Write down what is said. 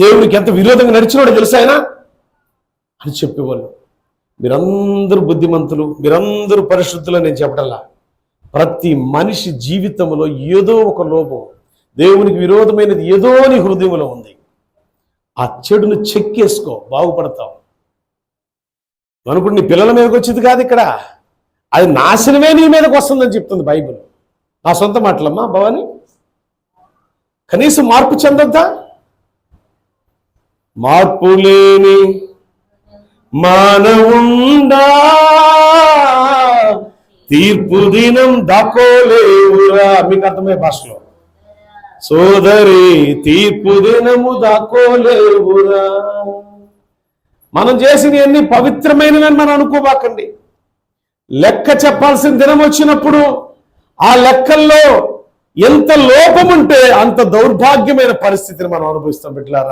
దేవునికి ఎంత విరోధంగా నడిచినాడో తెలుసా ఆయన అని చెప్పేవాళ్ళు. మీరందరూ బుద్ధిమంతులు, మీరందరూ పరిశుద్ధులు నేను చెప్పటల్లా. ప్రతి మనిషి జీవితంలో ఏదో ఒక లోపం, దేవునికి విరోధమైనది ఏదో నీ హృదయంలో ఉంది. ఆ చెడును చెక్కేసుకో, బాగుపడతావు. అనుకుంటే నీ పిల్లల మీదకి వచ్చేది కాదు ఇక్కడ, అది నాశనమే నీ మీదకి వస్తుందని చెప్తుంది బైబిల్. నా సొంత మాటలమ్మా భవాని. కనీసం మార్పు చెందొద్దా? మార్పు లేని మానవుండా తీర్పు దినం దాకోలేవురా. మీకు అర్థమయ్యే భాషలో, సోదరి తీర్పు దినము దాకోలేవురా. మనం చేసినవన్నీ పవిత్రమైనవని మనం అనుకోబాకండి. లెక్క చెప్పాల్సిన దినం వచ్చినప్పుడు ఆ లెక్కల్లో ఎంత లోపం ఉంటే అంత దౌర్భాగ్యమైన పరిస్థితిని మనం అనుభవిస్తాం బిడ్డలారా.